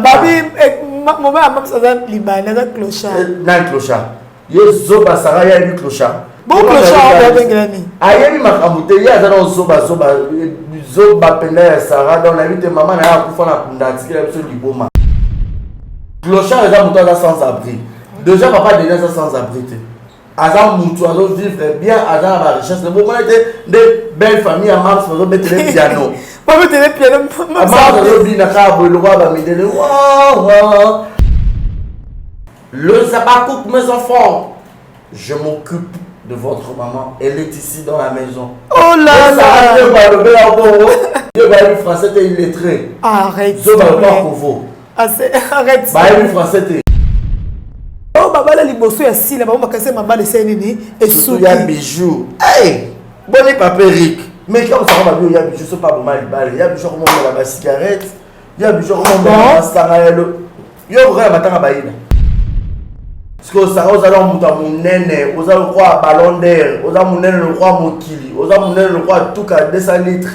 Babi, maman a même ça Libanais, un clochard. Un clochard. Zoba Sarah, il y a eu clochard. Bon clochard, on a bien Aïe, ma camoute, il y a dans Zoba Penda Sarah, dans la vie de maman, elle a fait la pundatiki, elle a fait du boma. Clochard, les gens sont sans abri. Déjà, papa déjà sans abri. Azam Moutou, Azam vivre bien, Azam la richesse. Le moment était de belles familles à Mars, on mettre les pianos. Pas mettre les pianos. À Mars, on dit Nakabo, le roi va me dire waouh. Le sabbat coupe mes enfants. Je m'occupe de votre maman. Elle est ici dans la maison. Oh là là. Dieu va lui français, t'es illettré. Arrête. Dieu va pas Kovo. Arrête. Bah, lui français, t'es. Oh, baba la liboso ya si la baba makase mamba de nini et sous ya bijou. Hey, bonne papa Rick. Mais comme ça on va dire ya bijou c'est pas bon mal balle. Ya bijou comment on la cigarette. Ya bijou comment on la sarayelo. Yo vrai matanga baïna. Parce que ça on allons muta munene, on allons croire ballon d'air, on allons munene le croire mokili, on allons munene le croire tout cas 200 litres.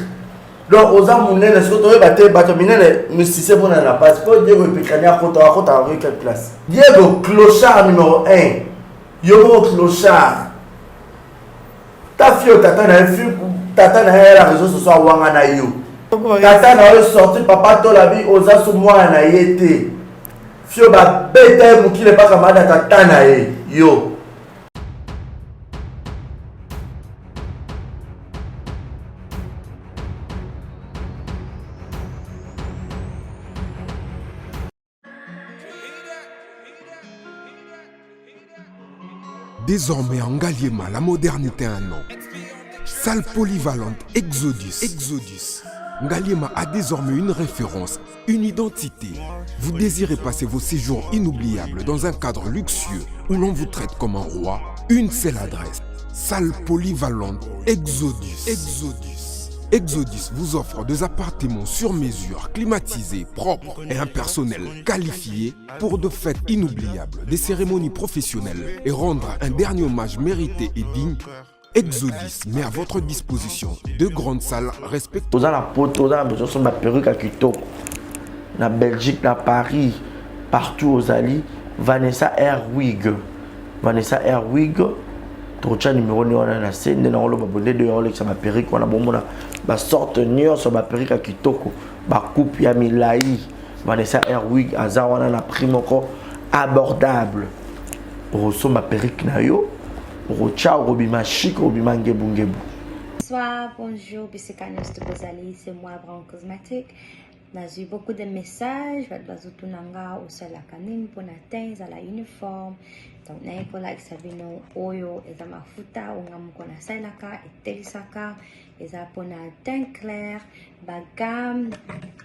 Donc aux amounés est-ce que tu veux battre minene nous si c'est bon dans la passe faut dire que Pécania à quelle place Diego clochard numéro 1 Yomo clochard ta fille tata na la réseau ce soir wanga na yo tata na sorti papa to la vie aux asu moi na yete fio ba bête mukile pas comme tata na yo. Désormais en Ngaliema, la modernité a un nom. Salle polyvalente Exodus. Ngaliema a désormais une référence, une identité. Vous désirez passer vos séjours inoubliables dans un cadre luxueux où l'on vous traite comme un roi? Une seule adresse. Salle polyvalente Exodus vous offre des appartements sur mesure, climatisés, propres et un personnel qualifié pour de fêtes inoubliables, des cérémonies professionnelles et rendre un dernier hommage mérité et digne. Exodus met à votre disposition deux grandes salles respectueuses. Vous avez la pote, vous avez besoin de ma perruque à Kitoko. Na Belgique, na Paris, partout aux alliés. Vanessa Airwig. Trocha numéro 9 on a la scène de l'enrôle babonné de l'enrôle ça ma perruque on a bon mon ba sorte nion sur ma perruque à Kitoko ba coupe ya milai Vanessa Airwig azar on a la prime encore abordable pour so ma perruque na yo rocha robima chic robima ngebu. Bonsoir, bonjour, Bissekanos de Bozali, c'est moi, Brown Cosmétique. J'ai eu beaucoup de messages, je nanga au salakaning pour atteindre la uniforme. Donc, na pour like sabino oyo eza mafuta ongamuko na salaka etelisaka eza pour na teint clair, bagam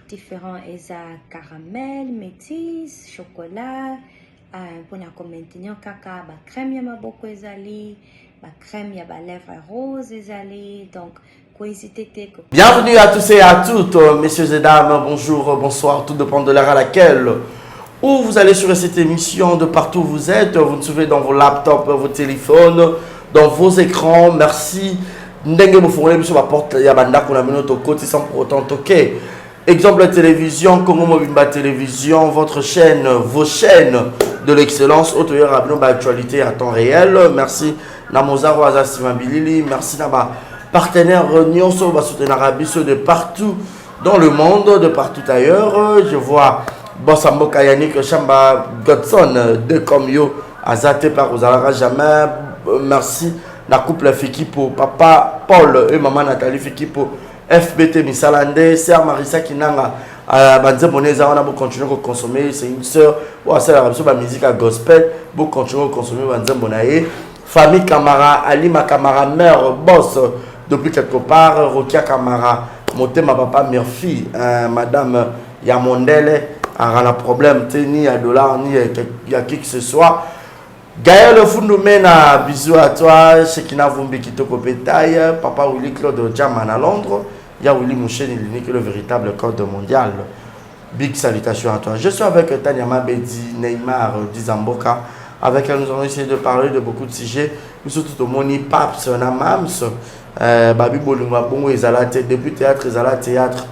différents eza caramel, métis, chocolat, pour na maintenir kaka ba crème ya maboko ezali, ba crème ya ba lèvres rose ezali. Donc bienvenue à tous et à toutes, messieurs et dames, bonjour, bonsoir, tout dépend de l'heure à laquelle où vous allez sur cette émission, de partout où vous êtes, vous nous suivez dans vos laptops, vos téléphones, dans vos écrans, merci. Ndenge vous fournissez sur la porte, il y a banda qu'on a mis notre côté sans pour autant toquer. Exemple la télévision, Congo Mobimba Télévision, votre chaîne, vos chaînes de l'excellence, Autoyer Rabino, actualité à temps réel, merci. Namozaro Azassimabilili, merci Naba. Partenaires Nyonso va soutenir Arabiso de partout dans le monde, de partout ailleurs. Je vois Bossambo Kayanik, Chamba Godson, de comme yo, Azate par Ozalara jamais. Merci. La couple Fikipo, papa Paul et maman Nathalie Fikipo, FBT Misalande, sœur Marissa Kinanga, Banze Boneza, on a beau continuer à consommer. C'est une sœur, c'est la musique à gospel, beau continuer à consommer Banze Bonaye. Famille Kamara, Alima Kamara, mère, boss. Depuis quelque part, Rokia Kamara, monté ma papa Murphy, madame Yamondele, a un problème, ni à dollar, ni à qui que ce soit. Gaël Fundoumena, bisous à toi, Shekina Vumbi Kitoko Pétaille, papa Willy Claude Jaman à Londres, ya Willy Mouchen, il est le véritable code mondial. Big salutations à toi. Je suis avec Tanya Mabedi, Neymar, Dizamboka. Avec elle, nous allons essayer de parler de beaucoup de sujets, surtout de Moni Paps, Namams. Babi Bolingwa Bongo ezalate depuis théâtre ezala théâtre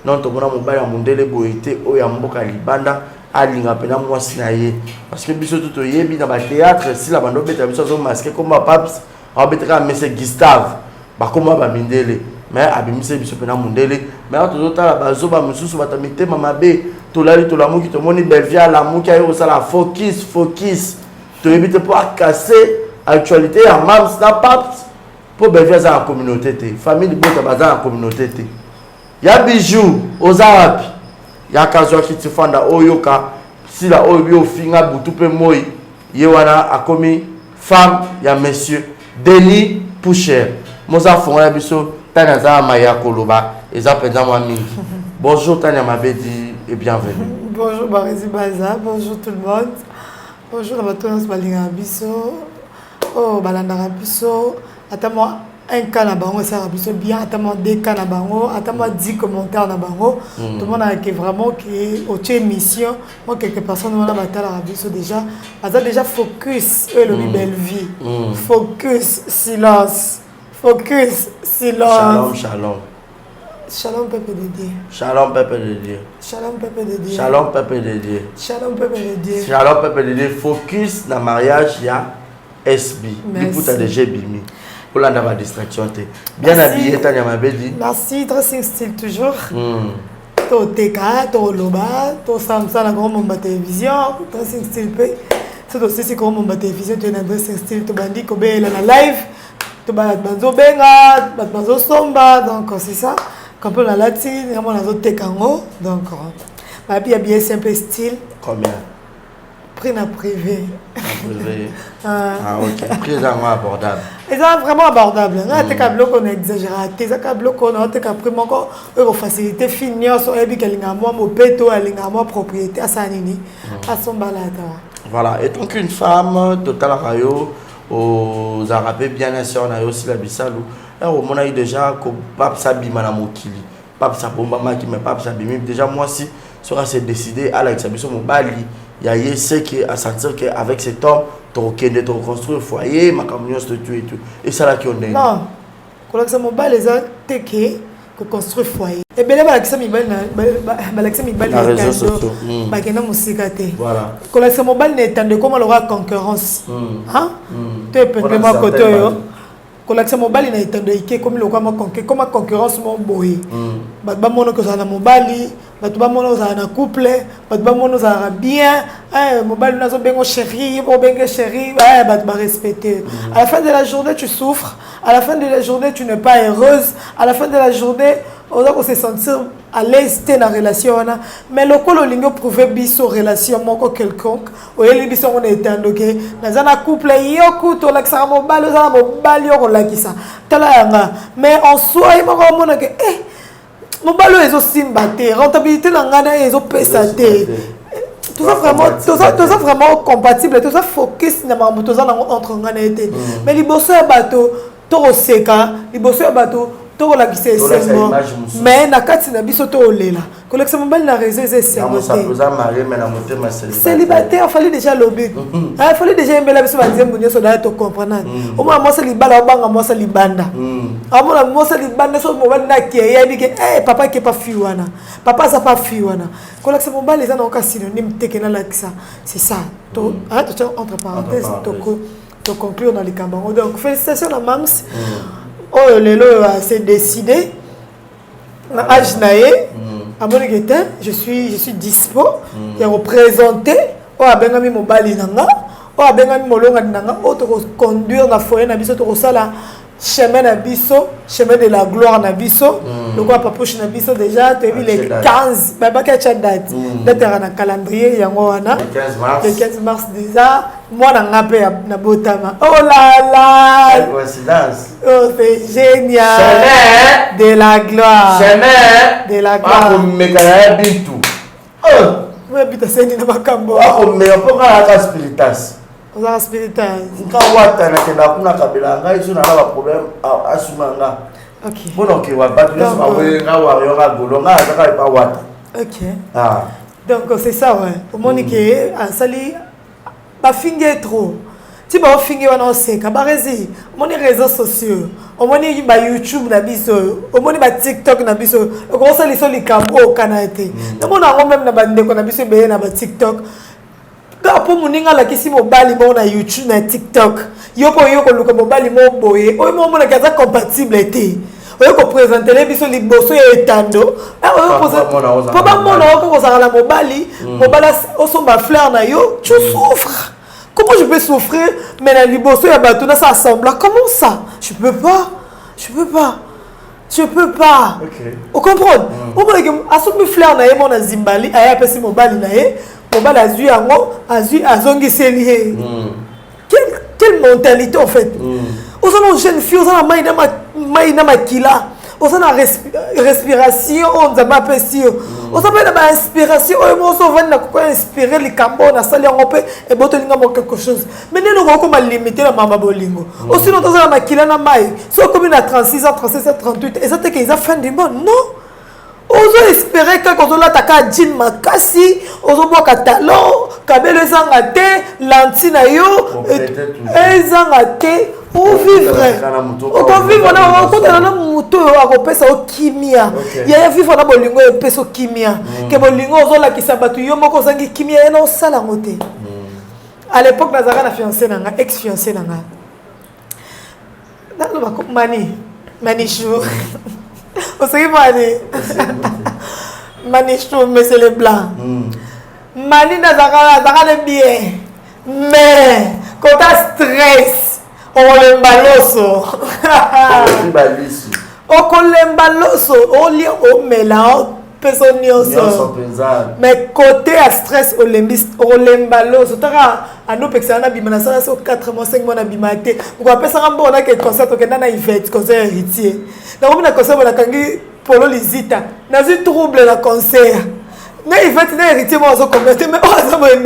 non to mona mobile ya mondele boité o ya mboka libanda alinga pena mwasi na ye parce que biso tout yebi na ba théâtre si la bando beta biso zo masqué comme paps a beteka monsieur Gustave ba comme ba mindele mais abimise biso pena mundele mais to ta ba zo ba mususu batamite mama be to lali to la muki to moni belvia la muki ayo ça la focus to éviter pour casser actualité en mams na paps pour belvia za la communauté te famille bota baza la communauté te ya bijou aux arabes ya kazo kiti fanda oyoka si la oyo bio finga butu pe moi ye wana akomi femme ya monsieur Denis Poucher moza fonga ya biso tanya za maya koloba eza penza mwa mingi. Bonjour Tanya Mabedi et bienvenue. Bonjour Barezi Baza, bonjour tout le monde. Bonjour Nabato Balinga Biso. Oh Balandara Biso. Attends-moi un cas na bango ça rabiso bien, attends-moi 2 cas na bango, attends-moi 10 commentaires na bango. Tout le monde a que vraiment que au émission, moi quelques personnes on a batala rabiso déjà. Baza déjà focus le belle vie. Focus silence. Focus silence. Shalom shalom. Shalom peuple de Dieu. Shalom peuple de Dieu. Shalom peuple de Dieu. Shalom peuple de Dieu. Shalom peuple de Dieu. Shalom peuple de Dieu. Focus na mariage ya SB. L'écoute a déjà bimi. Pour la n'avoir distraction. Bien habillé Tanya Mabedi. Merci, dressing style toujours. To teka, to loba, to samsa la grande bombe télévision, dressing style pe. C'est aussi si comme bombe télévision tu es dans dressing style to bandi ko be la live. To banzo benga, banzo somba donc c'est ça. Quand on a latine, on a d'autres tekango donc ma bien bien simple style. Combien? Prix na privé. Privé. Ah ok. Prix abordable. C'est vraiment abordable. On a des blocs on exagéré. Des blocs on a des prix encore facilité finir sur ebi kelingamo mo peto alingamo propriété à sanini à son balade. Voilà. Et donc une femme total rayo aux arabes bien sûr on a aussi la bisalou. Là on a eu déjà que pape sabima na mokili. Pape sabomba maki mais pape sabimi déjà moi si sera se décider à la sabiso mon bali. Il y a ce qui à sentir qu'avec cet homme, tu as reconstruire un foyer, ma camion se tue et tout. Et c'est là qu'on est. Non, quand on a mobile, les gens qui construire foyer. Et bien là, ça mi bal na réseaux sociaux. Ba kena musika te. Voilà. Quand on a mobile n'étend comment aura concurrence. Hein? Tu es peut-être moi côté yo. Quand on a mobile n'étend ike comme le comme concurrence mon boy. Ba mono que ça na mobile. Batu ba mono za na couple, batu ba mono za bien, mobile nazo bengo chéri, bo bengo chéri, batu ba respecter. À la fin de la journée tu souffres, à la fin de la journée tu n'es pas heureuse, à la fin de la journée on doit se sentir à l'aise dans la relation mais le col lingo prouver biso relation moko quelconque, o yeli biso on est endoké, na na couple yoko to la sa mobile za mobile yoko la kisa. Tala yanga, mais en soi il moko mona que mon ballon est aussi simbaté, rentabilité l'angana est aussi pesate. Tout ça vraiment compatible, tout ça focus na mamuto za entre ngana été. Mais les bosseurs bateau, toro seka, les bosseurs bateau, toro la qui c'est seulement. Mais na kati na biso to lela. Collection mobile na réseau c'est seulement. Célibataire, il fallait déjà lobby. Il fallait déjà aimer la biso ba nzembo nyoso da to comprendre. Au moins moi c'est libala banga moi c'est libanda. Amona moi c'est libanda so mobile na ki ya bi ke papa qui pas fiwana. Papa ça pas fiwana. Collection mobile les ana ka synonyme tekena la ça. C'est ça. To entre parenthèses to conclure dans les camarades. Donc félicitations à Mams. Oh lelo c'est décidé. Na âge naé. À mon état, je suis dispo. Et représenté. Oh abengami mobali nanga. Oh abengami molonga nanga. Oh to conduire na foyer na biso to sala chemin na biso, chemin de la gloire na biso. Le quoi papoche na biso déjà tu as vu les 15 baba ka date. Date na calendrier yango wana. Le 15 mars déjà. Moi na pe na botama. Oh là là. Coïncidence. Oh c'est génial. Chemin de la gloire. Chemin de la gloire. Ako mekana bintu. Oh. Moi bita seni na makambo. Ako meyopoka ka spiritas. Oza spiritas. Quand wata na kenda kuna kabila ngai zo na ba problème asumanga. OK. Bon OK wa battu so ba we nga wa yo ga golo nga za ka pa wata. OK. Ah. Donc c'est ça ouais. Au monique a sali ba finge trop. Si ba finge wana oseka ba rezi. Moni réseaux sociaux. omoni ba YouTube na biso omoni ba TikTok na biso ko ça les likambo kana été na mona ngo même na bandeko na biso be na ba TikTok ka po muninga la kisi mobali mo na YouTube na TikTok yoko luka mobali mo boye o mo mona kaza compatible été oyo ko présenter les biso liboso etando oyo po ba mona ko ça la mobali osomba fleur na yo tu souffres. Comment je peux souffrir mais la liboso ya bato na ça assemble comment ça je peux pas on comprend on peut que asombi fleur na ye mon zimbali aya pesi mobali na ye mobali azui yango azongi seli quelle mentalité en fait aux gens jeune fille aux gens maïna makila aux gens respiration on zaba pesi aux gens ba inspiration au mo so vendre ko inspirer les cambo na sali yango pe e boto linga mo quelque chose mais neno ko ma limiter la mama bolingo aussi non dans la makila na mai so comme na 36 ans 37 ans 38 et ça te que ils a fin du monde non ozo espérer que quand on l'attaque jean makasi ozo boka talon kabelo ezanga te lantina yo ezanga te ou vivre na ko na muto akopesa o kimia ya vivre na bolingo e pesa kimia ke bolingo ozo la kisabatu yo moko zangi kimia ena osala ngote à l'époque nazaka na fiancé nanga ex fiancé nanga na lo mani chou au sait Manichou, monsieur le blanc. Mani nazaka le bien. Mais quand t'as stress, on le baloso. On le baloso, on lit au mélange. Mais côté à stress, on le baloso. À nous, personne n'a bimana ça, c'est 4 mois, 5 mois n'a bimate. Vous appelez ça un bon là que concert, que dans une fête, concert héritier. Donc on a concert, on a kangi polo lisita. Dans un trouble la concert. Na fête, na héritier, moi on commenter, mais on a moyen.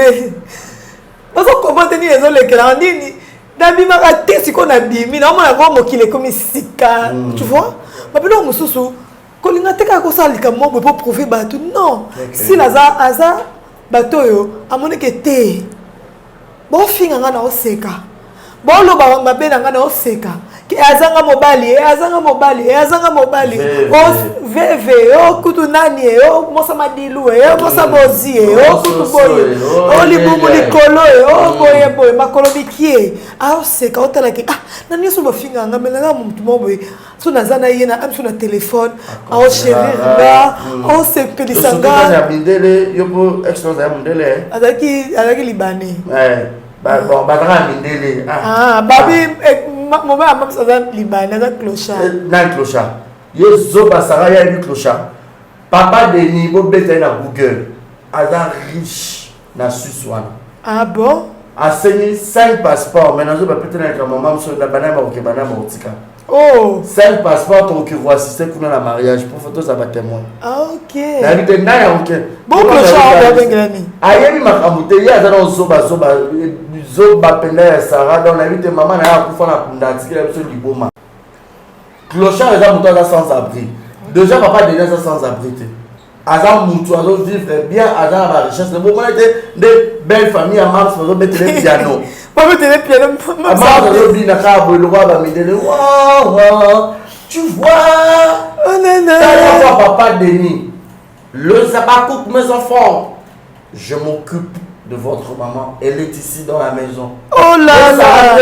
On a commenter ni les autres que là, ni na bimaka te si qu'on a bimi, na on a voir mo qui est comme sika, tu vois? Mais non mususu, kolinga te ka ko ça likamo pour prouver bato. Non. Si laza bato yo, amone que te bon finga ngana oseka bon lo ba mabe na ngana oseka ke azanga mobali o veve o kutu nani o mosa madilu o mosa bozi o kutu boye o libumu likolo o boye makolo bikie a oseka otala ke nani so ba finga ngana melanga mtu moboye so nazana yena am so na téléphone o chérir ba o se pelisanga ya bindele yo po expose ya bindele azaki libanais bon badra mindele babi moma amam ça libanais za clochard na clochard yo zoba sara ya ni clochard papa Denis bo beta na Google aza riche na Suisse wana bon a signé 5 passeports maintenant zo ba peut-être na maman so na banana ba okebana ba otika 5 passeports pour que vous assistez à la mariage pour photos à témoin. Ok. La vie de Naya, ok. Bon, clochard, Bengrani. Aïe, ma camoute, il y a dans Zoba Penda Sarah, dans la vie de maman, il y a un coup de la Liboma. Clochard, les gens sont sans abri. Déjà, papa déjà sans abri. Azam Moutou, Azam vivre bien, Azam la richesse. Le moment était de belles familles à Mars, on va mettre les pianos. On va mettre les pianos. Tu vois, papa Denis, le sabbat coupe mes enfants. Je m'occupe de votre maman. Elle est ici dans la maison. Oh là là.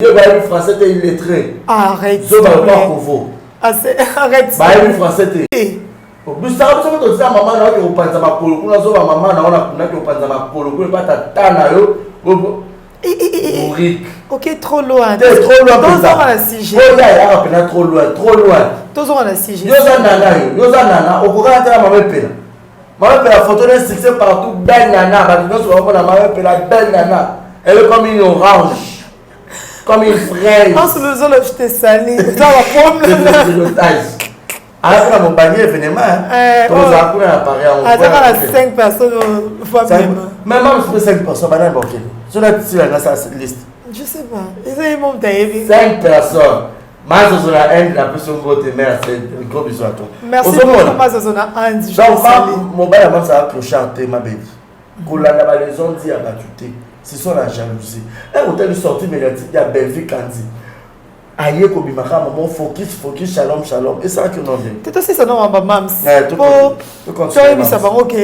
Je vais aller français, t'es illettré. Arrête. Je vais pas Kovo. Arrête. Bah, il français, t'es. Vous savez que tu as maman, on pense à ma polo. On a maman, on pense à ma polo. On pas ta tana. Ok, trop loin. T'es trop loin. Tous on a sujet. Oh là, il trop loin, trop loin. Tous on a sujet. Yosa nana, au courant de la maman pena. Maman pena photo d'un succès partout, belle nana. Bah, tu vois, la maman pena, belle nana. Elle est comme une orange, comme une fraise. En se faisant le jeter salé, ça va prendre le taille. Après mon panier, événement, tous les appuis apparaissent en fait. À 5 personnes, même si 5 personnes, madame Borké. Je ne sais pas si cette liste. Je sais pas. Ils ont 5 personnes. Moi, je suis la haine, la personne qui est mère, c'est un gros bisou à toi. Merci beaucoup. Moi, je suis la haine. Donc, mon bail, ça va clocharder, ma belle. Quand la maison dit à battu, c'est ça la jalousie. Un hôtel sorti médiatique, il y a Belgique Candy. aïe ko bimaka maman focus shalom et ça que non vient tout aussi ça non mams tout ça va OK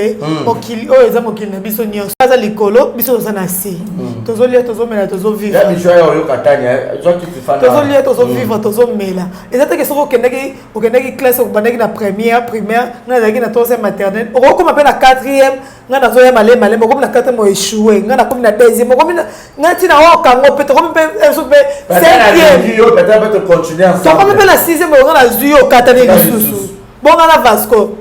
okili o eza mokili na biso nyonso aza likolo biso za na si tozolia tozomela tozovivre ya biso yo katanya zo ki te fana tozolia tozovivre tozomela eza te que soko okendeki classe okubandaki na première primaire nga zaki na troisième maternelle okokoma pe na quatrième nga nazoya malema okomi na quatrième o échoué nga nakomi na deuxième okomi nga tina okango pe tokomi pe cinquième peut-être continuer ensemble. Tu peux la sixième on a zui au katane lisusu. Bon on a Vasco.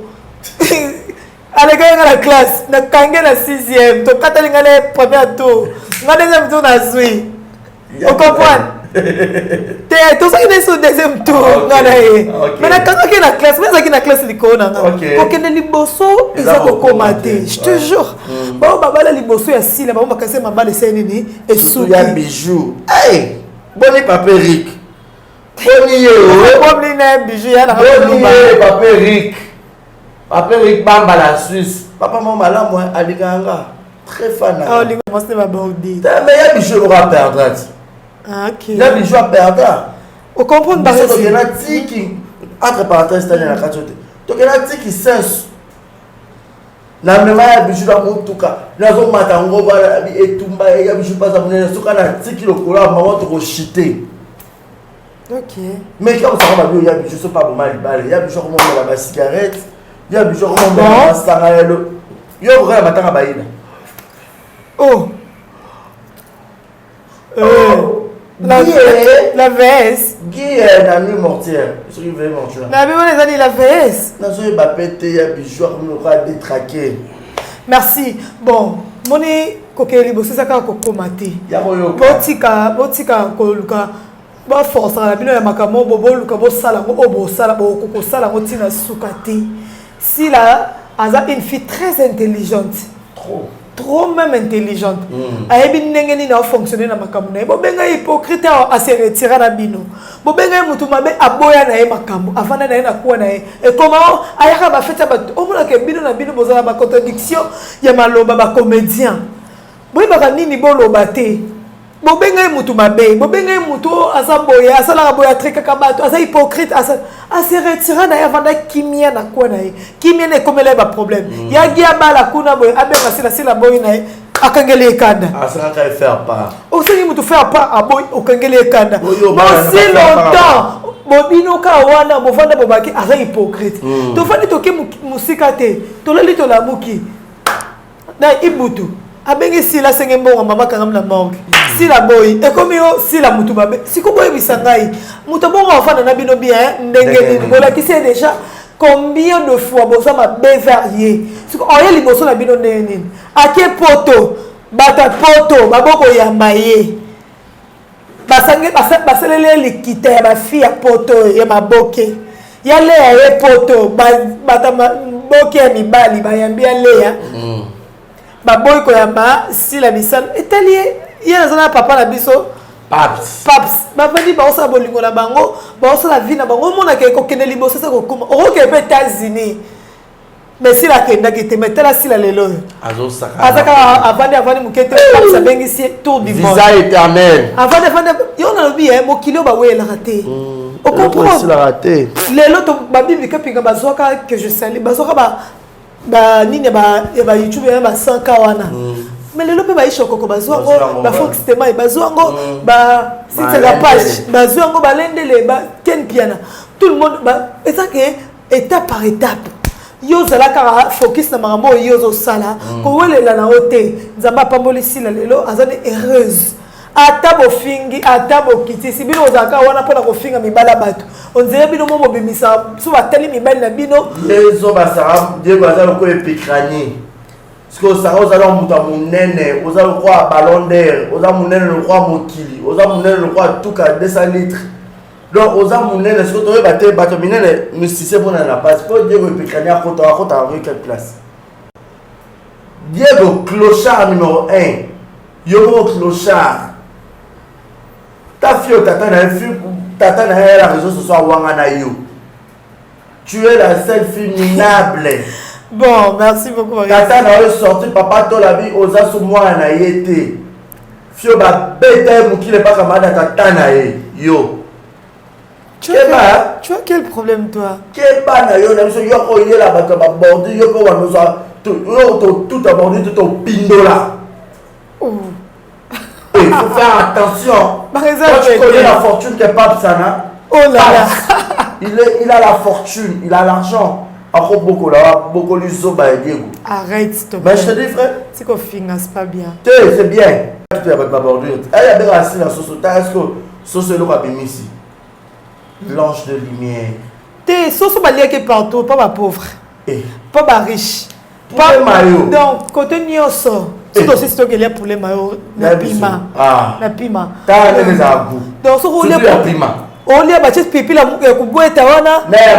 Allez gars dans la classe, na kangé la sixième, to katane ngale premier tour. Na deuxième tour na zui. On comprend? T'es tout ça qui est sur deuxième tour ngana ye. Mais na kangé la classe, mais ça qui na classe liko na. OK ne liboso ezako komate. Je te jure. Bon baba la liboso ya sila, ba makase mabale senini et sous ya bijou. Hey! Boni paperique. Boni bijou ya na paperique bamba la Suisse. Papa mon malam moi aliganga très fan. Ah lingo c'est ma bordi. Mais ya bijou va perdre. Ah OK. Ya bijou va perdre. On comprend pas ça. Il y a tiki entre parenthèses c'est la quantité. Donc il y a tiki sens. Na mema ya bijou la mutuka. Nazo matango bala etumba ya bijou pas za munene soka na tiki lokola maman to chiter. OK. Mais quand ça va bien, il y a bijou c'est pas bon mal balle. Il y a bijou comment on la cigarette. Il y a bijou comment on la sarayelo. Il y a vraiment matanga baïna. Oh. La VS. Guy na nuit mortière. Je suis vraiment mortière. Na bien les années la VS. Na so ba pété ya bijou comme on va détraquer. Merci. Bon, moni kokeli bosse ça ka kokomate. Ya boyo. Botika ko luka. Ba force la bino ya makamo bobo luka bo sala ngo obo sala bo koko sala ngo tina sukati. Si là aza une fille très intelligente. Trop même intelligente. Ayebi ndenge na fonctionner na makambo na bo benga hypocrite a se retirer na bino. Bo benga mutu mabe aboya na ye makambo avana na ye na kuwa na ye. Et comment ayaka ba feta ba o mona ke bino na bino bozala ba contradiction ya maloba ba comédien. Boy ba nini boloba te. Bo benga mutu mabe, bo benga mutu asa boya, asa la boya trika kabato, asa hypocrite, asa se retirer na ya vanda kimia na kuwa na ye. Kimia ne komele ba problème. Ya gia bala kuna boya abe kasi la boya na ye. Akangele kanda. Asa ka faire pas. O se mutu faire pas aboy okangele kanda. Si longtemps bobino ka wana bovanda bobaki asa hypocrite. To fandi toke musika te. To leli to la muki. Na ibutu. Abengi sila sengembo mama kangam na morgue. Sila boy e comme yo sila mutu babe. Siko boy bisangai. Mutu bongo afana na bino bien ndenge ni bola ki c'est déjà combien de fois bosa ma be varié. Siko oye liboso na bino ndenge. Ake poto bata poto baboko ya maye. Basange baselele likita ya ba fille ya poto ya maboke. Ya le ya poto bata boke ya mibali ba yambia le ya. Baboy ko yamba si la misal italien ya zana papa na biso paps ba vandi ba osa bolingo na bango ba osa la vie na bango mona ke ko kene liboso sa ko kuma o ke pe États-Unis mais si la kenda ki te metela si la lelo azaka avandi mukete paps bengi si tour du monde visa éternel avandi yo na lobi mo kilo ba wela raté o comprend la raté lelo to ba bibi ka pinga bazoka que je salue bazoka ba nini ba YouTube ba 100K wana mais lelo pe ba ishoko bazwango ba Fox tema bazwango ba c'est la page bazwango ba lendele ba ken piana tout le monde ba et ça que étape par étape yo zala ka focus na makambo yo zo sala ko welela na hote nzamba pamboli sila lelo azane heureuse atabo fingi atabo kitisi bino ozaka wana pona ko finga mibala bato onzere bino momo bimisa so batali mibali na bino lezo basara Dieu bazalo ko epikrani siko sara ozalo muta munene ozalo ko ballon d'air ozalo munene le roi mokili ozalo munene le roi tuka 200 litres donc ozalo munene siko to baté bato minene musicien bona na passeport Dieu epikrani akota avec quelle place Diego clochard numéro 1 Yomo clochard ta fille tata na la réseau ce soir wanga yo. Tu es la seule fille minable. Bon, merci beaucoup. Tata na sorti papa to la vie oza sou moi na yete. Fio ba bete mukile pa kamada tata na yo. Tu as quel problème, toi? Keba na yo, il est là-bas, tu vas border, tout abordé, tout au pindola. Il faut faire attention. Quand tu connais la fortune que Pape Sana, oh là là. Il a la fortune, il a l'argent. Encore beaucoup là, beaucoup lui soba et Diego. Arrête, s'il te plaît. Mais je te dis, frère. C'est qu'on finance pas bien. C'est bien. Tu as pas bordure. Elle a bien assis dans ce sauce. Est-ce que ce sauce là va ici? Blanche de lumière. T'es sauce balia qui est partout, pas ma pauvre. Pas ma riche. Pas maillot. Donc, côté nyoso. C'est aussi ce qu'il y a pour les maillots. La pima. La pima. T'as les agous. Donc, ce qu'on a pima. On lit à bâtir pipi la mouque pour boire tawana. Mais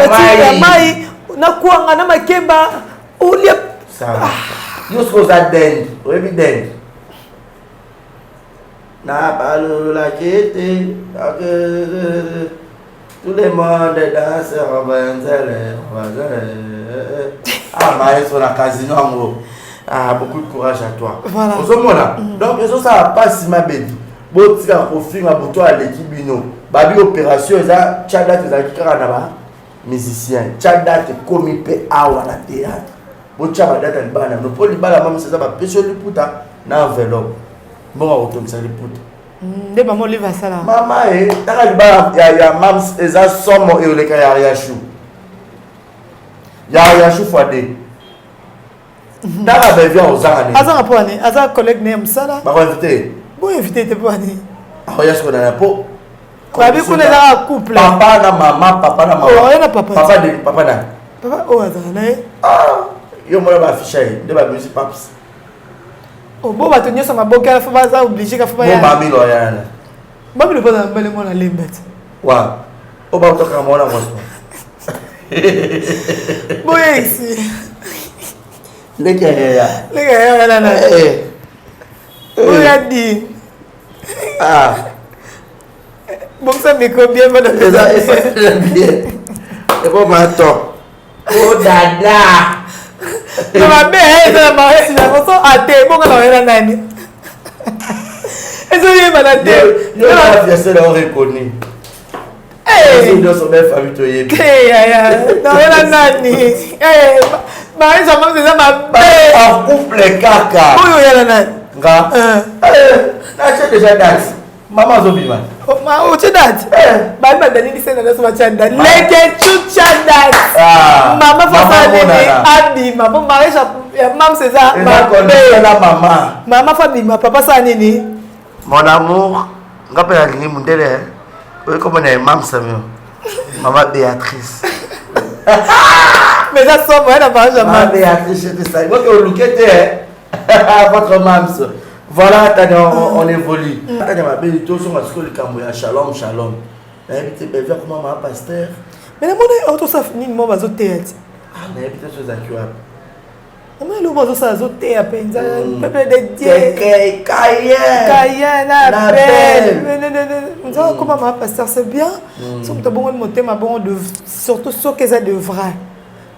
na quoi na makemba. On lit. Ça. Nous sommes à den. Oui, den. Na balle la quête. Tout le monde danse, on va ah, mais sur la casino, ah, beaucoup de courage à toi. Voilà. Donc, ça va pas si ma bédi. Bon, tu as profité à bout à l'équipe Bino. Babi opération, ça, Tchada, tu as dit musicien. Tchada, tu commis pe à la théâtre. Bon, Tchada, tu as dit bana. Nous pour les balles, même si ça va pêcher le puta, na enveloppe. Bon, on retourne ça le puta. De maman livre ça là. Maman ya mams eza somo e le kaya yashu. Ya yashu fade. Dara be vient aux arani. Azan pour ani, azan collègue nem ça là. Ba invité. Bon invité te pour ani. Ah yashu ko na po. Kwa bi ko na couple. Papa na mama, papa na mama. Oh, na papa. Papa de papa na. Papa oh azan na. Ah, yo mo ba afficher de ba musique paps. Oh, bon, bah, tu n'as pas beaucoup à faire, obligé à faire. Bon, mamie, là, mamie, le pas dans le monde à l'imbet. Ouais. Oh, bah, tu as moi, bon, ici. Les gars, là, là. Regardez. Ah. Bon, ça me combien de ça, bien. Et bon, maintenant. Oh, dada. Non, ma mère, elle est mariée, c'est la façon à terre. Bon, alors, elle a nani. Est-ce que vous avez dit? Il y a une fiancée là, on reconnaît. Hey! Ils sont bien famille, tu es. Non, elle a nani. Hey! Marie, ça m'a dit ça, ma mère. En couple, caca. Où est la nani? Nga. J'ai déjà date. Maman, zo biman. Oh, tu dates? Bah, ma dernière lycée, on a sur ma tchanda. Les tu tchanda. Maman, faut ça nini. Abi, maman, mariage, maman, c'est ça. Maman, famille, ma papa, ça nini. Mon amour, nga pe alingi mundele. Oui, comme on est maman, ça mieux. Maman Béatrice. Mais ça sort, moi, elle a pas jamais. Maman Béatrice, c'était ça. Il faut que vous lookez votre maman. Voilà, on évolue. Attendez, ma belle, tout sur ma school, shalom, shalom. N'habitez pas, viens comment ma pasteur. Mais la monnaie, auto ça finit, moi, vas-y, théâtre. Ah, n'habitez pas, c'est accurate. Mais le vas-y, ça, z'oté à peine. Peuple de Dieu. Cayenne, la belle. Nous avons comment ma pasteur, c'est bien. Sauf que bon, mon thème, surtout ce que ça devrait.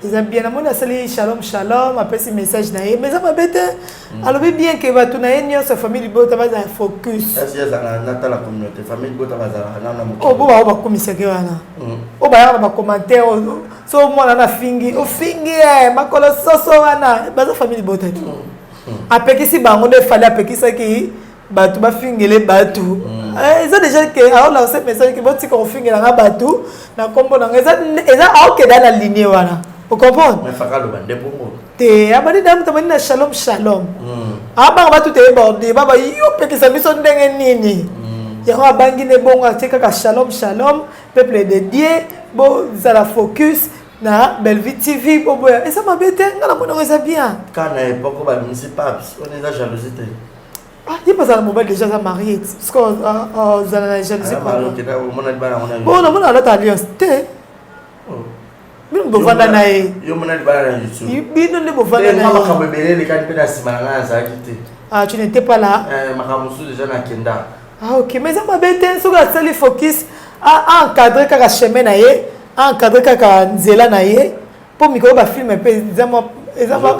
Ils ont bien amour à shalom shalom après ces messages naïe mais ça m'a bête alors bien que va tourner une sa famille bota va un focus est-ce que ça n'a la communauté famille bota va na oh bon va commissaire que wana oh ba commentaire so moi na fingi o fingi ma kolo soso wana ba sa famille bota après que si bango de fallait après que ça qui batu ba fingele batu ils ont déjà que alors là ce message que boti ko fingela na batu na kombo na eza ok dans la lignée wana. Vous comprenez? Mais il faut que vous ayez te abadi dam tamani na shalom shalom. Aba ba tout est bordé baba yo pe que ça biso ndenge nini. Ya ba bangi ne bonga teka ka shalom shalom peuple de Dieu bo za la focus na Bellevue TV bobo et ça m'a bête ngala mona ça bien. Quand à l'époque ba municipal on est la jalousie. Ah, dis pas ça la mobile déjà ça marié parce que za la jalousie pas. Bon on a l'autre alliance te. Bino bovanda na ye. Yo mona libala na YouTube. Bino ne bovanda na ye. Maman kabebele le kan pena simana za kité. Ah, tu n'étais pas là. Makamusu déjà na kenda. Ah OK, mais ça m'a bête so ga sali focus a encadrer kaka chemin na ye, encadrer kaka nzela na ye pour miko ba film pe zama ezama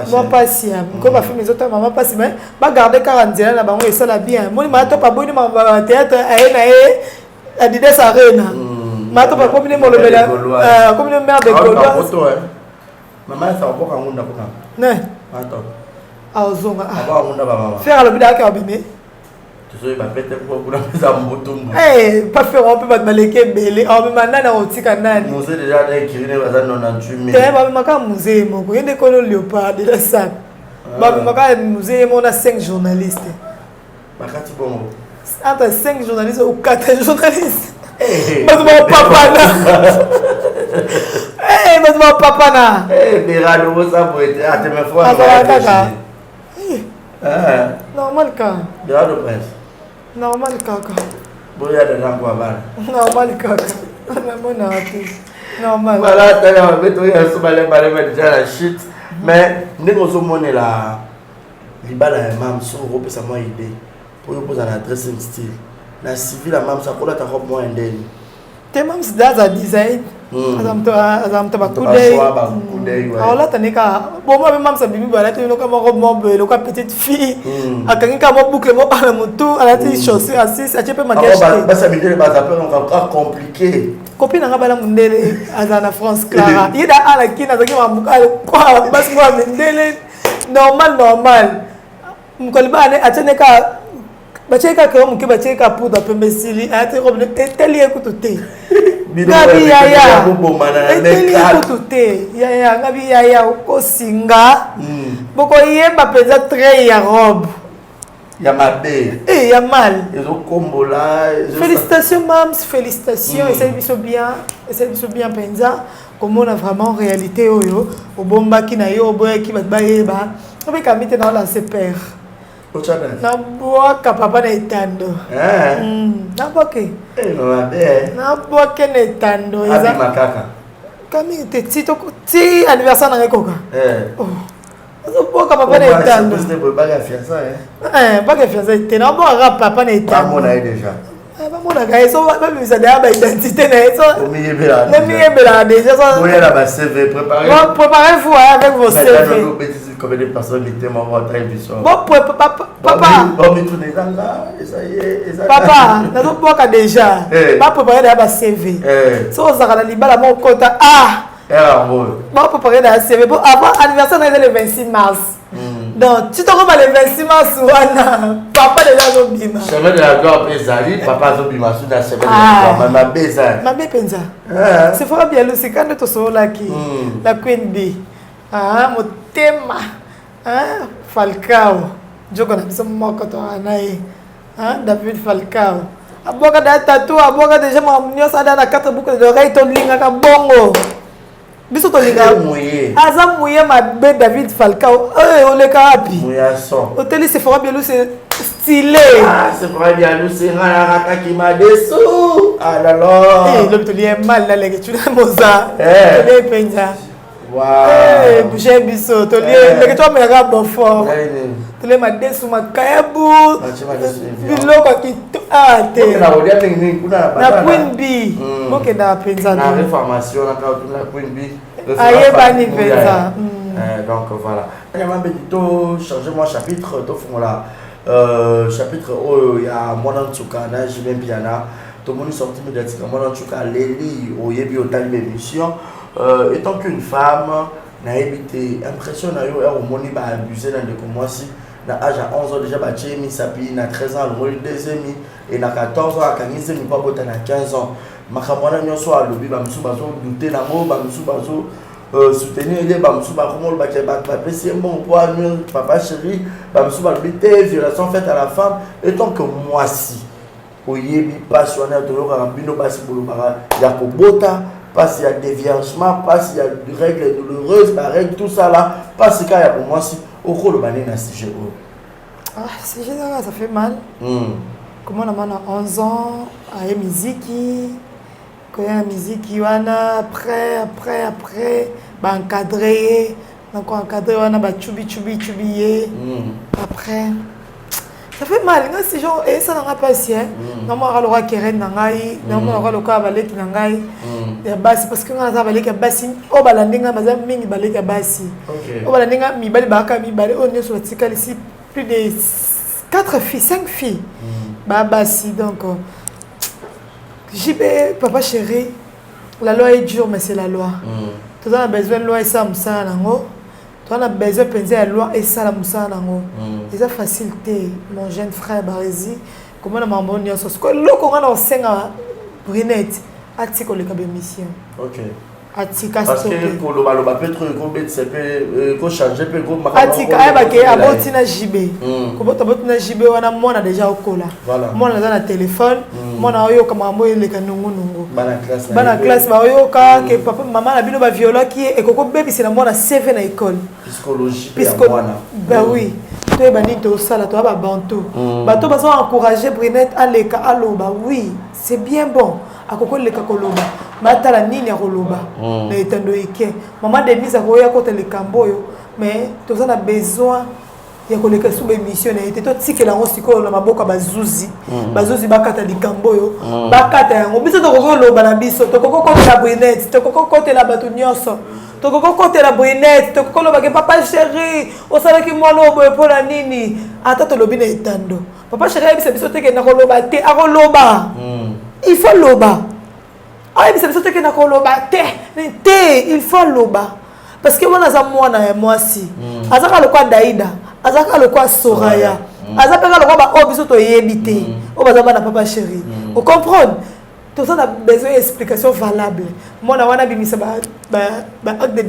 moi pas si ko ba film ezota maman pas si mais ba garder kaka nzela na bango ça la bien. Moni ma to pa boni ma théâtre aye na ye Adidas Arena. Mato pas comme les molobela. Comme le maire de Gaulois. Maman ça va pas ngunda ko na. Ne. Attends. Ah ozonga. Aba ngunda ba mama. Faire le bidaka ka bébé. Tu sais ba peut-être pour kuna za mbotumbu. Eh, pas faire on peut pas maleke belé. Ah mais manana otika nani. Musée déjà dans kirine baza 98 000. Te ba maka musée moko yende kolo léopard de la sac. Ba maka musée mon a 5 journalistes. Bakati bongo. Entre 5 journalistes ou 4 journalistes. Eh, mas mon papa là. Eh, mas mon papa là. Eh, Berado ça pour être à te me fois. Normal ka. Berado prince. Normal kaka. Boya de lango abana. Normal kaka. Na mona ati. Normal. Voilà, t'as l'air de toi sur balé déjà la shit. Mais nous sommes monnaie là. Libala mam so robe ça moi idée. Pour poser un dressing style. La civil la mam ça colle ta robe moi indenne. Te mam c'est dans un design. Azamto ba kudai. Alors là t'as ka bon moi même ça bibi bala tu comme robe moi le quoi petite fille. Akangi ka mo boucle mo ala moto ala ti chaussure assis a tu peux maquillage. Ba ça me dit ba ça peut encore compliqué. Copine nga bala mundele azana France Clara. Ida ala kina zaki mamuka kwa basi moi mundele normal. Mkoliba ne atene ka bacheka ka muke bacheka poudre pembesili ate robe teli ekutote. Ngabi yaya eteli ekutote yaya ngabi yaya ko singa boko yemba peza très ya robe ya mabe ya mal ezo kombola félicitations mams félicitations essaye biso bien penza comme on a vraiment réalité oyo obombaki na yo oboyaki bat bayeba obeka mite na lancer père na boaka papa na etando na boke na boke na etando eza makaka kami te ti anniversaire na ekoka Azo boka papa na etando baga fiança baga fiança te na boka papa na etando mona déjà ba mona ga eso ba bimisa de ba identité na eso mi yebela déjà so on a ba CV préparez-vous avec vos CV. Combien de personnes étaient mortes à l'émission? Bon, papa. Papa, nous avons pas déjà. Pas préparer d'abord CV. Si on s'arrête à l'ibala, mon compte bon, préparer d'abord CV. Bon, avant anniversaire, on est le 26 mars. Donc, tu te rends le 26 mars, papa déjà zobima. Chemin de la gloire, papa zobima sur la chemin de la gloire. Ma beza. Ma beza. C'est fort bien, c'est quand tu es là qui la Queen Bee. Motema Falcao joko na biso moko to anaye David Falcao aboka da tatou aboka déjà mwa sada na 4 boucles d'oreilles to linga ka bongo biso to linga aza mouye mabe David Falcao ole ka api mouya son hôtel c'est fort bien c'est stylé c'est fort bien c'est ngana ka ki ma dessous alors le to lien mal là les tu na moza le penja. Wow. Boucher biso to le to me ga bon fort. To le ma desu ma kayabu. Biloko ki ate. Na Queen Bee. Moke na penza. Na réformation na Queen Bee. Aye bani penza. Donc voilà. On a même to changer mon chapitre to fongola. Chapitre il y a Mwana Tsuka na Jimem Piana. To moni sorti médiatique Mwana Tsuka leli oyebi otali émission. Étant qu'une femme n'a évité impression na yo au moni ba abusé dans de comme si na âge à 11 ans déjà ba chemi sapi na 13 ans le deuxième et na 14 ans à 15 ans pas bota na 15 ans makamwana nyoso a lobi ba musu bazo douter na mo ba musu bazo soutenir les ba musu ba comment le ba pesi bon poids papa chéri ba musu ba lobi té violation faite à la femme étant que moi si oyebi passionné to yo ka bino basi bolo ba ya ko bota parce qu'il y a déviancement, parce qu'il y a des règles douloureuses, des règles, tout ça là, parce qu'il y a pour moi si au cours de l'année dans ce sujet. Ah, ce sujet là, ça fait mal. Comment on a 11 ans, à la musique, quand il y a la musique, après, bah encadré, donc encadré, on a bah chubi, après. Ça fait mal, si genre et ça n'a pas si hein. Non moi alors Keren nangai, non moi alors ka baleki nangai. Ya basi parce que on a baleki basi, o balandinga bazam mingi baleki basi. O balandinga mi bali baka mi bali on est sur tikali ici plus de 4 filles, 5 filles. Ba basi donc JB papa chéri, La loi est dure, mais c'est la loi. Tu as besoin de loi et ça, Moussa Nango. Tu as besoin de penser à la loi et ça, la Moussa Nango. Et ça facilité, mon jeune frère Barézi. Comment on m'a dit ça? Parce que l'eau qu'on a en Brunette, a tiré le câble mission. Ok. Parce que le peut-être changer peut Atika abotina JB. Comment abotina JB wana mona déjà okola. Mona na téléphone, mona oyo kama moyo le kanungu nungu. Bana classe ba oyo ka que papa maman na bino ba viola qui et koko baby c'est na mona 7 na école. Psychologie ya mwana. Bah oui. Toi bani to sala to ba banto. Ba to ba so encourager Brunette à leka aloba. Oui, c'est bien bon. Akoko leka koloba. Matala nini ya koloba na etando ike maman Denise akoya kota le kamboyo mais toza na besoin ya koleka sous émission na été to tikela ngo siko na maboka bazuzi bazuzi bakata likamboyo bakata yango biso to koloba na biso to koko kota la Brunette to koko kota la bato nyonso to koko kota la Brunette to koko loba ke papa chéri osala ki mwana oboye pona nini ata to lobi na etando papa chéri biso teke na koloba te akoloba il faut loba. Ah, mais ça veut dire que il faut loba parce que moi na moi si azaka le quoi Daïda azaka le quoi Soraya azaka le quoi ba obiso to yebité o bazaba na papa chéri vous comprenez tout ça a besoin d'explication valable moi na wana bimisa ba acte de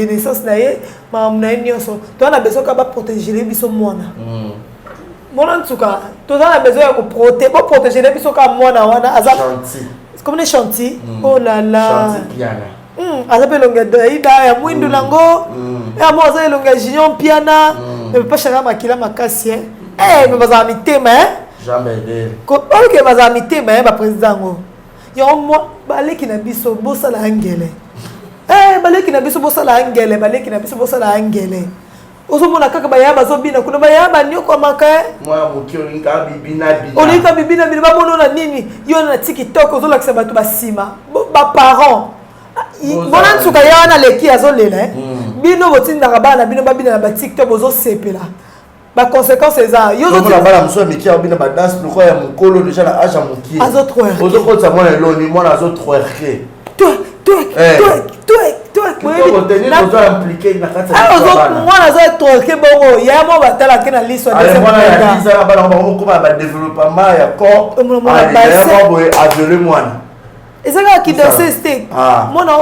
naissance na ye ma na nyonso to na besoin ka ba protéger les biso mwana mon en tout cas tout ça a besoin de protéger les biso ka mwana wana azaka comme les chantiers. Oh là là. Chantier piano. Azape longa Daïda ya mwindu lango. Ya moi azape longa Junior piana. Mais pas chara makila makasi. Eh mais baza mitema hein. Jamais d'elle. Ko OK baza mitema ba président ngo. Yo moi baleki na biso bosa la angele. Eh baleki na biso bosa la angele, baleki na biso bosa la angele. Ozomona kaka bayaba zobina kuna bayaba nyo kwa maka moi mukio linga bibina bina olinga bibina bina bamono na nini yo na TikTok ozolakisa bato basima ba parents bona nsuka ya na leki azolela bino botindaka bana bino babina na ba TikTok ozosepela ba conséquences za yo zotila bana mso miki abina ba dance loko ya mukolo déjà na age muki azotwerker ozokotsa mwana loni mwana azotwerker toi impliqué na kata mwana zo twerker bongo ya mo batala ke na liso de mwana ya liza bana ba ko ba développement ya corps ya mo adorer mwana ezaka ki danser stick mwana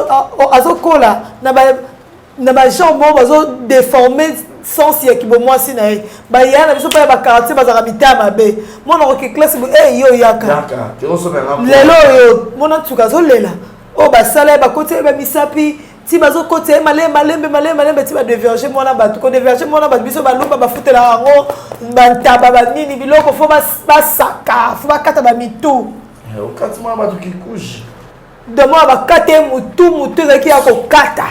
azokola na ba jambe bazo déformer sens ya kibo mwasi na ye ba yana biso pa ba quartier bazaka mitama be mwana ko ke classe yo yaka lelo yo mwana tuka zo lela o ba sala ba côté ba misapi ti bazo côté malembe ti ba diverger mwana ba ko diverger mwana ba biso ba lumba ba futela ngo bantaba ba nini biloko fo ba saka fo ba kata ba mitu o kati mwana ba tukikuji de moi ba kate mutu zaki ya ko kata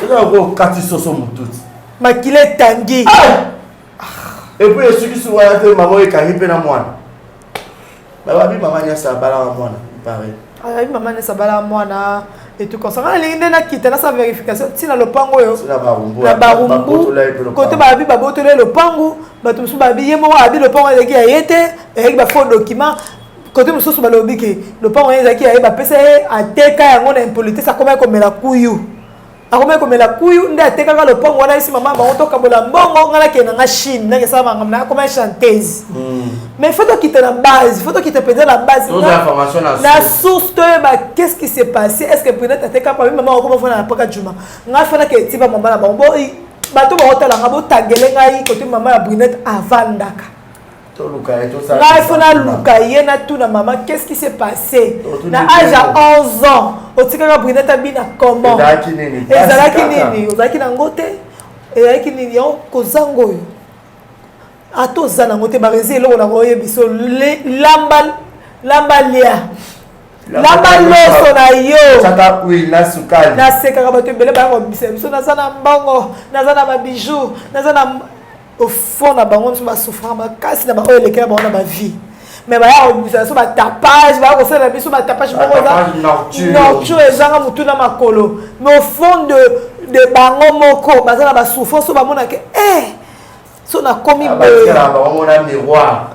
eza ko kati soso mutu makile tangi et puis ce qui soit te maman e kangi pe na mwana ba bi mama nya sa bala mwana pareil ah maman ne sa bala mwana et tout comme ça lingi na kita na sa vérification tina lopango yo na barumbu côté ba bi ba botole lopango ba tumsu ba bi yemo abi lopango ezaki ya yete avec ba faux document côté mususu ba lobi ke lopango ezaki ya ba pesa ateka yango na impolitesse akoma ko mela kuyu akoma ko mela kuyu nda ateka ka lopango wana isi mama ba otoka bola mbongo ngala ke na Chine na ke sa mangam na akoma chanteuse mais faut que quitter la base, faut que quitter la base. La source qu'est-ce qui s'est passé? Est-ce que Brunette a été capable maman comment faire la poka juma? Nga fana ke tiba maman la bombo bato ba hôtel nga bo tagele ngai côté maman la Brunette avant daka. To luka et tout ça. Nga fana luka yena tout na maman qu'est-ce qui s'est passé? Na âge à 11 ans, otika ka Brunette abina comment? Ezalaki nini? Ozaki na ngote? Ezalaki nini yo kozango yo? Ato zana ngote barezi eloko na koye biso lamba lia lamba loso na yo chaka oui na sukali na seka ka bato ebele ba ko biso na zana mbongo na zana ba bijoux na zana au fond na bango ba souffrir ba kasi na ba oyo lekela ba na ba vie mais ba ya biso so ba tapage ba ko sala biso ba tapage bongo za nocture ezanga mutu na makolo mais au fond de bango moko ba zana ba souffrance so ba mona ke so na komi boye miroir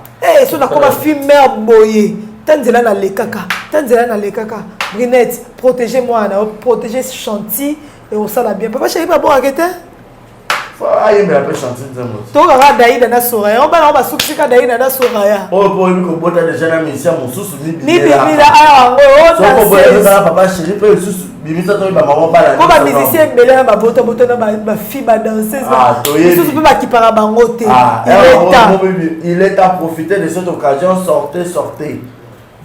so na koma fumeur boye tanzela na lekaka Brinette protégez-moi protéger chantier et on ça la bien papa chéri pas bon arrêter aïe mais après chantier nzambo to ka daïda na soraya on ba suksika daïda na soraya oh pour lui ko bota déjà na misia mosusu ni bimila ah on na papa chéri pe susu bimisa to ba maman bala ko ba musicien belé ba boto na ba fille ba danseuse susu pe ba kipara bango te il est à profiter de cette occasion sortez.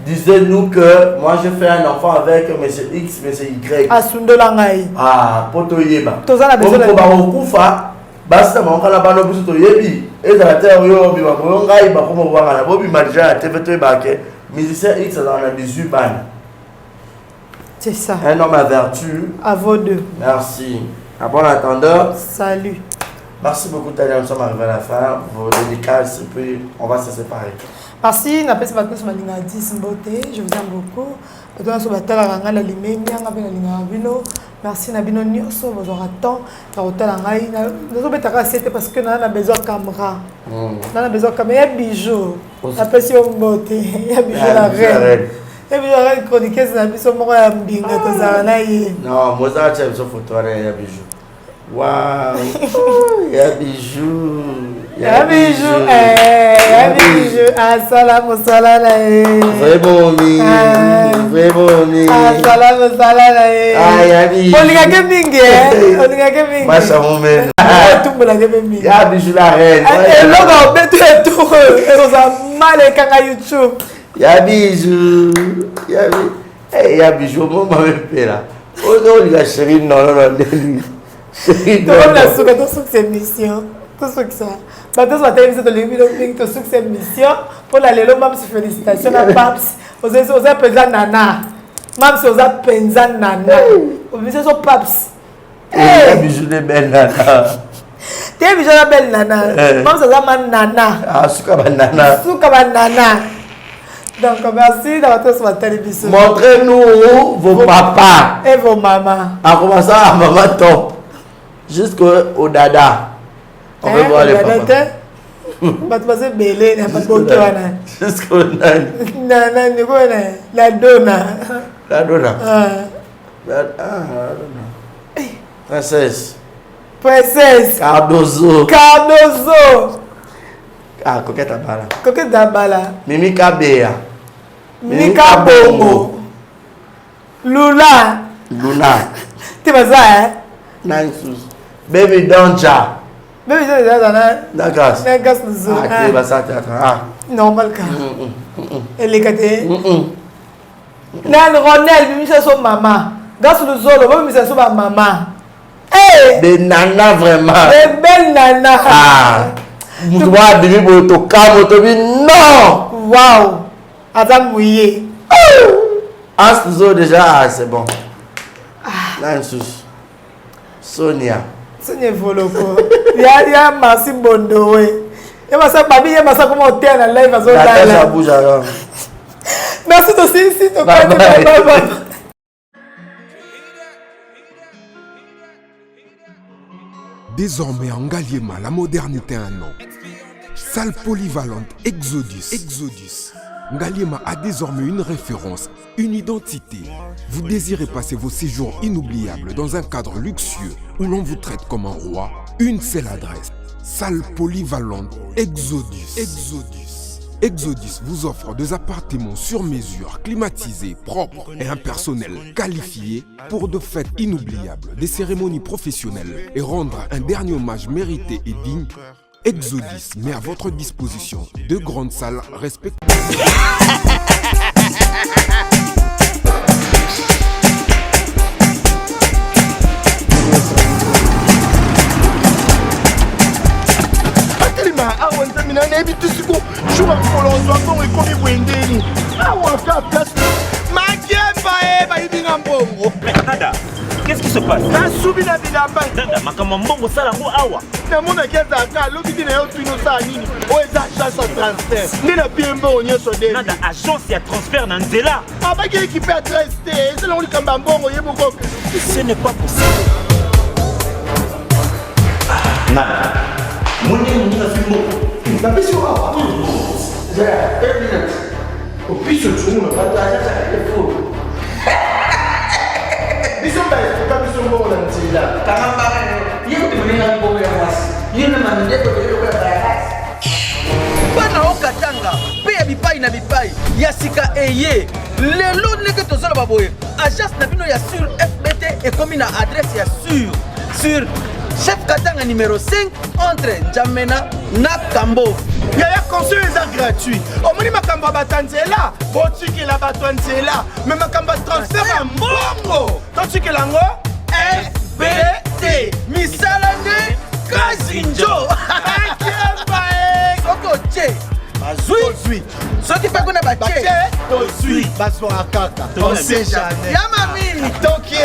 Disez-nous que moi je fais un enfant avec monsieur X, monsieur Y. Asundola ngai. Ah, poto yeba. Tozana besoin de ba okufa, basta mangala bano biso to yebi. Ezala terre yo bi ba ko ngai ba ko mo bangala bobi marja te veto ba ke musicien X dans la 18 ban. C'est ça. Un homme à vertu. À vos deux. Merci. À bon attendant. Salut. Merci beaucoup Tania, nous sommes arrivés à la fin. Vos dédicaces et puis on va se séparer. Merci, na pesi bato ma linga 10 mbote, je vous aime beaucoup. Bato so batala ranga la limenya nga pe na linga bino. Merci na bino nyonso bozora temps na hôtel ngai na zo betaka c'était parce que na besoin caméra. Na besoin caméra bijou. Na pesi mbote, ya bijou la reine. Ya bijou la reine chroniqueuse na biso moko ya mbinga to zara na ye. Non, moi ça tient so photo ya bijou. Waouh. Ya bijou. Ya bijou, assalamu alaikum. Vraiment mi. Assalamu alaikum. Ah, ya bijou. Olinga ke mingi. Masha mumen. Tumbola ke mingi. Ya bijou la reine. Logo betu etu. Eroza male kanga YouTube. Ya bijou. Ya bijou mo ma pera. Olinga chérie non. Chérie. On a souka to souka cette mission. Tout ce que ça. Maintenant, on va te dire que tu as cette mission. Pour la lélo, même si félicitations à Paps. Vous avez pensé Nana. Même si vous avez pensé Nana. Vous avez pensé Paps. Tu as bijou de belle Nana. Tu as bijou de belle Nana. Même si vous avez Nana. Ah, Souka Nana. Donc, merci d'avoir été sur la télévision. Montrez-nous vos papas. Et vos mamans. En commençant à maman top. Jusqu'au dada. On veut voir les papas. Batmase belé na batboke wana. Jusqu'au nani. Nana ni ko na la dona. La dona. La dona. Princesse. Cardozo. Ah, Coquette Abala. Mimi Kabea. Mimi Kabongo. Luna. Tu vas ça Nice. Baby Donja. Baby Donja. Nagas. Ah, tu vas ça théâtre. Ah. Normal ka. Elle est catée. Nan Ronel, Mimi c'est son maman. Gas le zolo, Mimi c'est son maman. Eh. Des nanas vraiment. Des belles nanas. Ah. Tu vois, Bibi Boto Kamotobi, non! Waouh! Adam mouillé. Ah, déjà, c'est bon. Là, Sonia. Sonia Voloko. Il y a Massim Bondo. Il y a Massa Babi, il y a Massa comment on tient la live à Zola. Merci aussi, bye bye. Désormais en Ngaliema, la modernité a un nom. Salle polyvalente Exodus. Ngaliema a désormais une référence, une identité. Vous désirez passer vos séjours inoubliables dans un cadre luxueux où l'on vous traite comme un roi? Une seule adresse. Salle polyvalente Exodus. Exodus vous offre des appartements sur mesure, climatisés, propres et un personnel qualifié pour de fêtes inoubliables, des cérémonies professionnelles et rendre un dernier hommage mérité et digne. Exodus met à votre disposition deux grandes salles respectives. Nada, qu'est-ce qui se passe? Nada, makamambongo salango awa. Nada, agence ya transfert na nzela. Ce n'est pas possible. Nada. Mwenye mwenye fimbo. Au plus, ce tour, on va pas le faux. Ils sont pas bons dans le là. Bana okatanga pe ya bipai na bipai ya sika eye lelo ndenge tozala baboye agence na bino ya sur FBT ekomi na adresse ya sur chef katanga numéro 5 entre Njamena na Kambo. Yaya conseil est gratuit. Omoni makamba batanzela, botiki la batwanzela, mais makamba transfert à mbongo. Totiki lango FBT. Misalane Kazinjo. Soko che bazui soki pe kuna bache tozui basora kaka. On sait jamais. Ya mami Toki.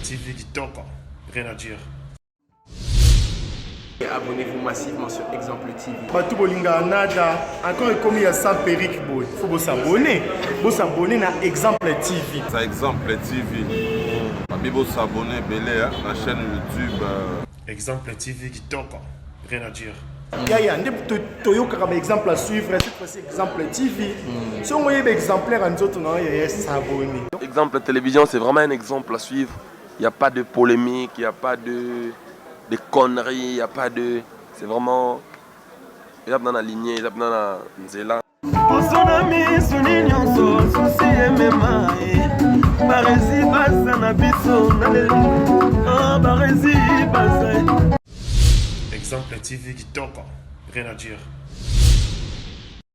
TV Kitoko, rien à dire. Abonnez-vous massivement sur Exemple TV. Batou bolinga nada, encore commis à ça Peric Boy. Faut vous s'abonner. Vous s'abonner à Exemple TV. Ça Exemple TV. Babi vous s'abonner belé à la chaîne YouTube. Exemple TV Kitoko, rien à dire. Yaya, Toyoka comme exemple à suivre, cette fois-ci Exemple TV. Si on voyait exemplaire en autres, on va s'abonner. Exemple télévision, c'est vraiment un exemple à suivre. Il n'y a pas de polémique, il n'y a pas de conneries, il n'y a pas de... C'est vraiment... Il y a dans la lignée, il y a dans la nzela. Exemple TV Kitoko, rien à dire.